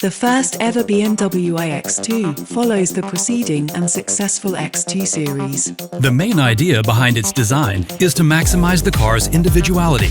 The first ever BMW X2 follows the preceding and successful X2 series. The main idea behind its design is to maximize the car's individuality.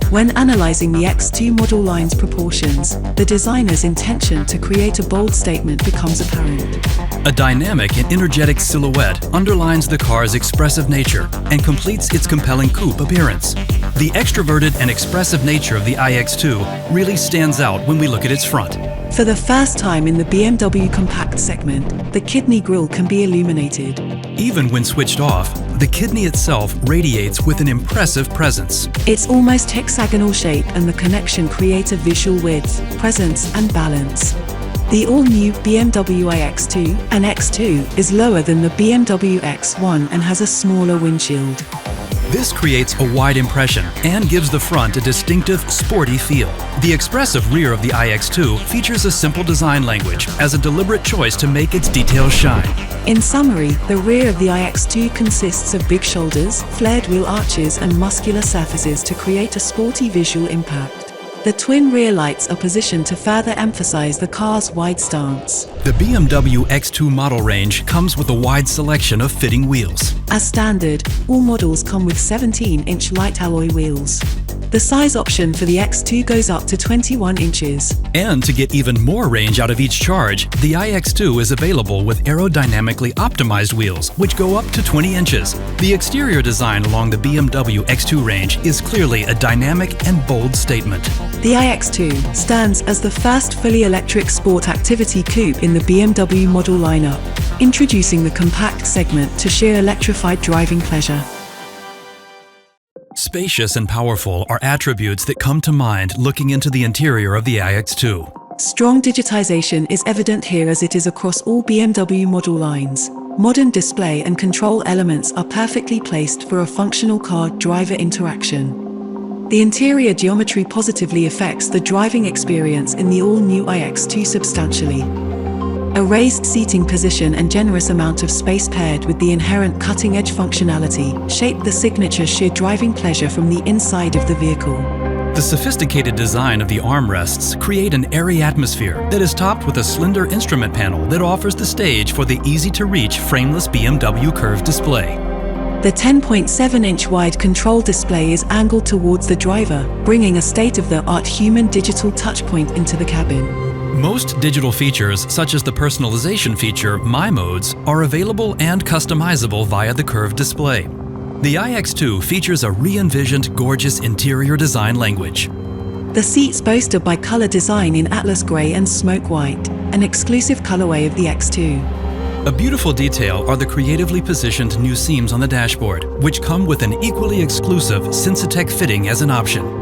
When analyzing the X2 model line's proportions, the designer's intention to create a bold statement becomes apparent. A dynamic and energetic silhouette underlines the car's expressive nature and completes its compelling coupe appearance. The extroverted and expressive nature of the iX2 really stands out when we look at its front. For the first time in the BMW compact segment, the kidney grille can be illuminated. Even when switched off, the kidney itself radiates with an impressive presence. Its almost hexagonal shape and the connection create a visual width, presence and balance. The all-new BMW iX2 and X2 is lower than the BMW X1 and has a smaller windshield. This creates a wide impression and gives the front a distinctive, sporty feel. The expressive rear of the iX2 features a simple design language as a deliberate choice to make its details shine. In summary, the rear of the iX2 consists of big shoulders, flared wheel arches and muscular surfaces to create a sporty visual impact. The twin rear lights are positioned to further emphasize the car's wide stance. The BMW X2 model range comes with a wide selection of fitting wheels. As standard, all models come with 17-inch light alloy wheels. The size option for the X2 goes up to 21 inches. And to get even more range out of each charge, the iX2 is available with aerodynamically optimized wheels, which go up to 20 inches. The exterior design along the BMW X2 range is clearly a dynamic and bold statement. The iX2 stands as the first fully electric sport activity coupe in the BMW model lineup, introducing the compact segment to sheer electrified driving pleasure. Spacious and powerful are attributes that come to mind looking into the interior of the iX2. Strong digitization is evident here as it is across all BMW model lines. Modern display and control elements are perfectly placed for a functional car-driver interaction. The interior geometry positively affects the driving experience in the all-new iX2 substantially. A raised seating position and generous amount of space paired with the inherent cutting-edge functionality shape the signature sheer driving pleasure from the inside of the vehicle. The sophisticated design of the armrests create an airy atmosphere that is topped with a slender instrument panel that offers the stage for the easy-to-reach frameless BMW curved display. The 10.7-inch wide control display is angled towards the driver, bringing a state-of-the-art human digital touchpoint into the cabin. Most digital features, such as the personalization feature My Modes, are available and customizable via the curved display. The iX2 features a re-envisioned, gorgeous interior design language. The seats boast a bicolor design in Atlas Grey and Smoke White, an exclusive colorway of the X2. A beautiful detail are the creatively positioned new seams on the dashboard, which come with an equally exclusive Sensitech fitting as an option.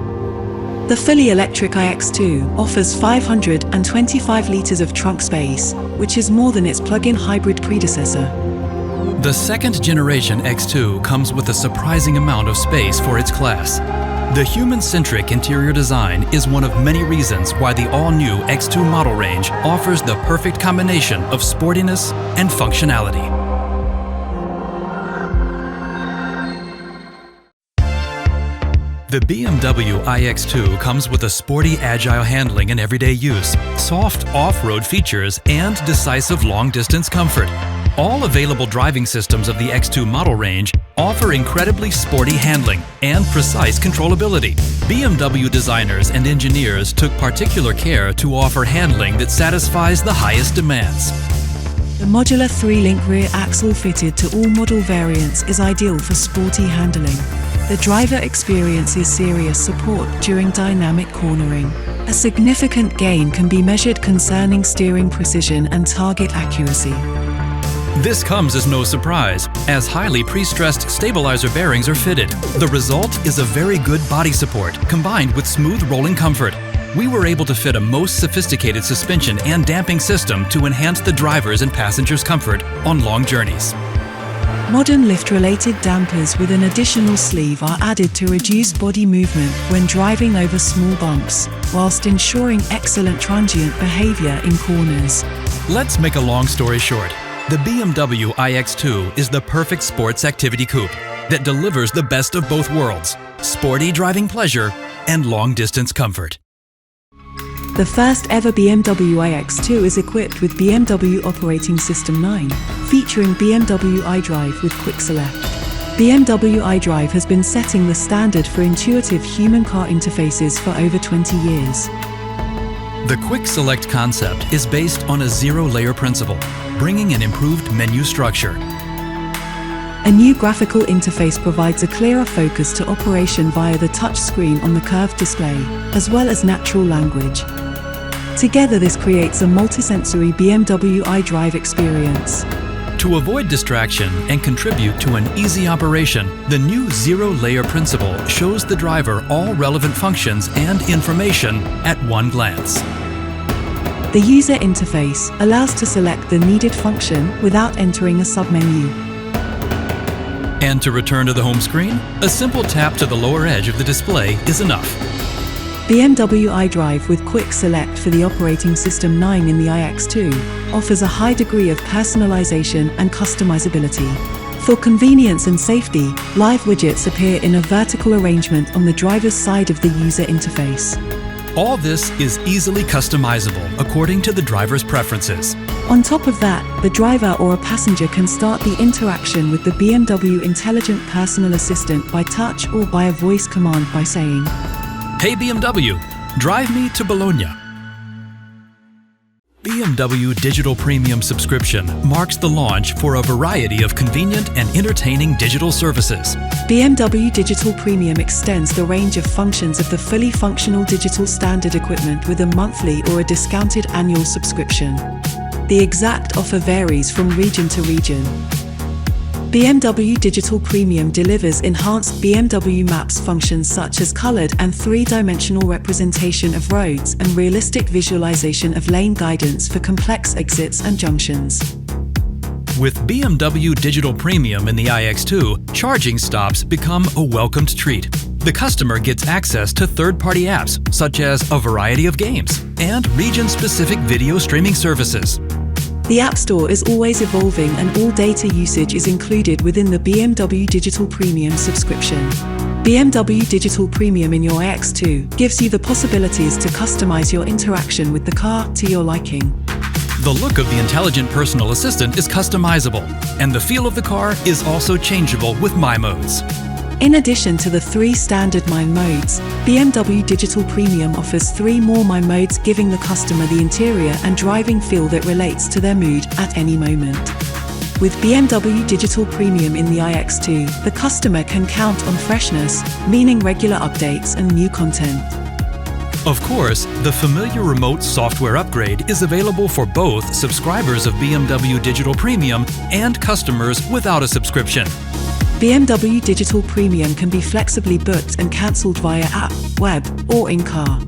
The fully electric iX2 offers 525 liters of trunk space, which is more than its plug-in hybrid predecessor. The second generation X2 comes with a surprising amount of space for its class. The human-centric interior design is one of many reasons why the all-new X2 model range offers the perfect combination of sportiness and functionality. The BMW iX2 comes with a sporty, agile handling in everyday use, soft off-road features, and decisive long-distance comfort. All available driving systems of the X2 model range offer incredibly sporty handling and precise controllability. BMW designers and engineers took particular care to offer handling that satisfies the highest demands. The modular 3-link rear axle fitted to all model variants is ideal for sporty handling. The driver experiences serious support during dynamic cornering. A significant gain can be measured concerning steering precision and target accuracy. This comes as no surprise, as highly pre-stressed stabilizer bearings are fitted. The result is a very good body support combined with smooth rolling comfort. We were able to fit a most sophisticated suspension and damping system to enhance the driver's and passengers' comfort on long journeys. Modern lift-related dampers with an additional sleeve are added to reduce body movement when driving over small bumps, whilst ensuring excellent transient behavior in corners. Let's make a long story short. The BMW iX2 is the perfect sports activity coupe that delivers the best of both worlds: sporty driving pleasure and long-distance comfort. The first ever BMW X2 is equipped with BMW Operating System 9, featuring BMW iDrive with Quick Select. BMW iDrive has been setting the standard for intuitive human-car interfaces for over 20 years. The Quick Select concept is based on a zero-layer principle, bringing an improved menu structure. A new graphical interface provides a clearer focus to operation via the touch screen on the curved display, as well as natural language. Together this creates a multisensory BMW iDrive experience. To avoid distraction and contribute to an easy operation, the new zero-layer principle shows the driver all relevant functions and information at one glance. The user interface allows to select the needed function without entering a submenu. And to return to the home screen, a simple tap to the lower edge of the display is enough. BMW iDrive with Quick Select for the Operating System 9 in the iX2 offers a high degree of personalization and customizability. For convenience and safety, live widgets appear in a vertical arrangement on the driver's side of the user interface. All this is easily customizable according to the driver's preferences. On top of that, the driver or a passenger can start the interaction with the BMW Intelligent Personal Assistant by touch or by a voice command by saying, "Hey BMW, drive me to Bologna." BMW Digital Premium subscription marks the launch for a variety of convenient and entertaining digital services. BMW Digital Premium extends the range of functions of the fully functional digital standard equipment with a monthly or a discounted annual subscription. The exact offer varies from region to region. BMW Digital Premium delivers enhanced BMW Maps functions such as colored and three-dimensional representation of roads and realistic visualization of lane guidance for complex exits and junctions. With BMW Digital Premium in the iX2, charging stops become a welcomed treat. The customer gets access to third-party apps such as a variety of games and region-specific video streaming services. The App Store is always evolving and all data usage is included within the BMW Digital Premium subscription. BMW Digital Premium in your iX2 gives you the possibilities to customize your interaction with the car to your liking. The look of the Intelligent Personal Assistant is customizable, and the feel of the car is also changeable with My Modes. In addition to the 3 standard My Modes, BMW Digital Premium offers 3 more My Modes, giving the customer the interior and driving feel that relates to their mood at any moment. With BMW Digital Premium in the iX2, the customer can count on freshness, meaning regular updates and new content. Of course, the familiar remote software upgrade is available for both subscribers of BMW Digital Premium and customers without a subscription. BMW Digital Premium can be flexibly booked and cancelled via app, web, or in-car.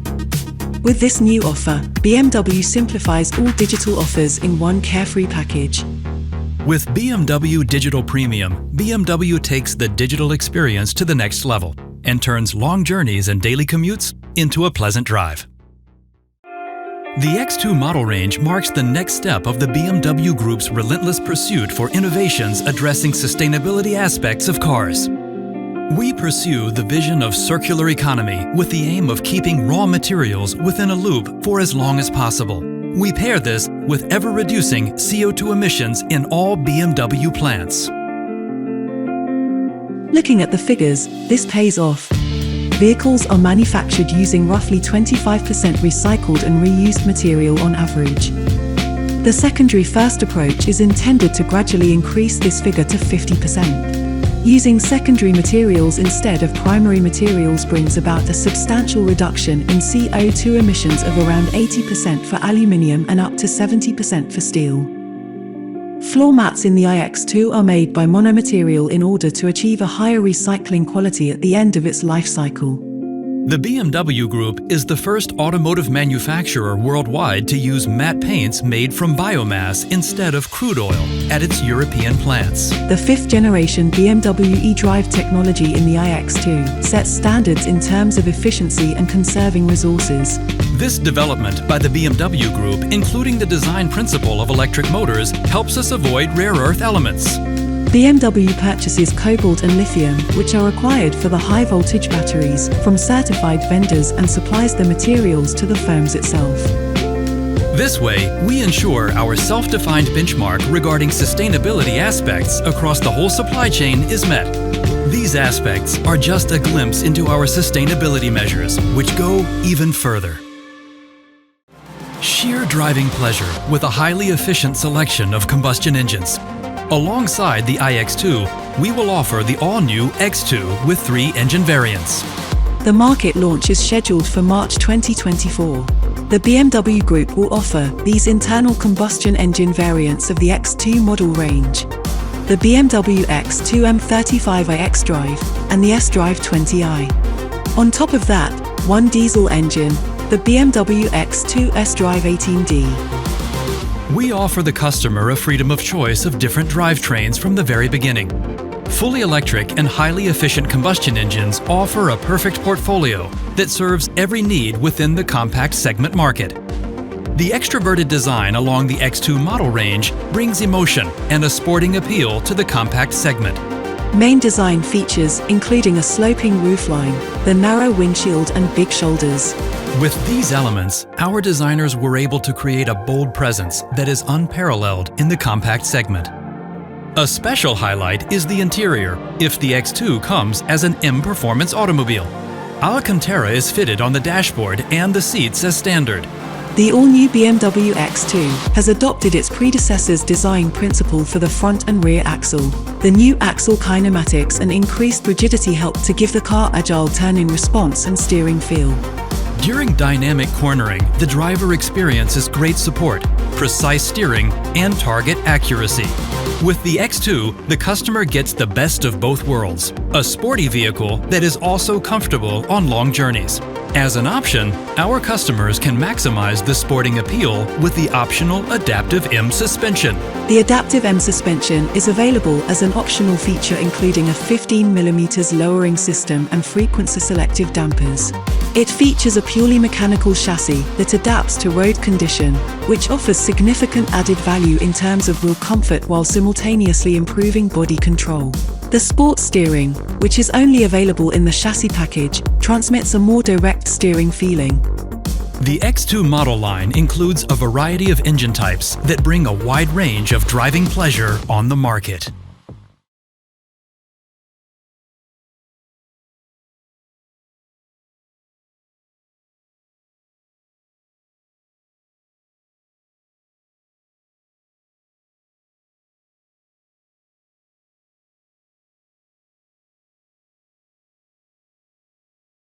With this new offer, BMW simplifies all digital offers in one carefree package. With BMW Digital Premium, BMW takes the digital experience to the next level and turns long journeys and daily commutes into a pleasant drive. The X2 model range marks the next step of the BMW Group's relentless pursuit for innovations addressing sustainability aspects of cars. We pursue the vision of circular economy with the aim of keeping raw materials within a loop for as long as possible. We pair this with ever-reducing CO2 emissions in all BMW plants. Looking at the figures, this pays off. Vehicles are manufactured using roughly 25% recycled and reused material on average. The secondary first approach is intended to gradually increase this figure to 50%. Using secondary materials instead of primary materials brings about a substantial reduction in CO2 emissions of around 80% for aluminium and up to 70% for steel. Floor mats in the iX2 are made by monomaterial in order to achieve a higher recycling quality at the end of its life cycle. The BMW Group is the first automotive manufacturer worldwide to use matte paints made from biomass instead of crude oil at its European plants. The 5th generation BMW eDrive technology in the iX2 sets standards in terms of efficiency and conserving resources. This development by the BMW Group, including the design principle of electric motors, helps us avoid rare earth elements. BMW purchases cobalt and lithium, which are required for the high-voltage batteries, from certified vendors and supplies the materials to the firms itself. This way, we ensure our self-defined benchmark regarding sustainability aspects across the whole supply chain is met. These aspects are just a glimpse into our sustainability measures, which go even further. Sheer driving pleasure with a highly efficient selection of combustion engines. Alongside the iX2, we will offer the all-new X2 with 3 engine variants. The market launch is scheduled for March 2024. The BMW Group will offer these internal combustion engine variants of the X2 model range: the BMW X2 M35i xDrive and the sDrive 20i. On top of that, one diesel engine, the BMW X2 sDrive 18D. We offer the customer a freedom of choice of different drivetrains from the very beginning. Fully electric and highly efficient combustion engines offer a perfect portfolio that serves every need within the compact segment market. The extroverted design along the X2 model range brings emotion and a sporting appeal to the compact segment. Main design features including a sloping roofline, the narrow windshield and big shoulders. With these elements, our designers were able to create a bold presence that is unparalleled in the compact segment. A special highlight is the interior, if the X2 comes as an M Performance automobile. Alcantara is fitted on the dashboard and the seats as standard. The all-new BMW X2 has adopted its predecessor's design principle for the front and rear axle. The new axle kinematics and increased rigidity help to give the car agile turn-in response and steering feel. During dynamic cornering, the driver experiences great support, precise steering, and target accuracy. With the X2, the customer gets the best of both worlds, a sporty vehicle that is also comfortable on long journeys. As an option, our customers can maximize the sporting appeal with the optional Adaptive M suspension. The Adaptive M suspension is available as an optional feature including a 15mm lowering system and frequency selective dampers. It features a purely mechanical chassis that adapts to road condition, which offers significant added value in terms of wheel comfort while simultaneously improving body control. The Sport steering, which is only available in the chassis package, transmits a more direct steering feeling. The X2 model line includes a variety of engine types that bring a wide range of driving pleasure on the market.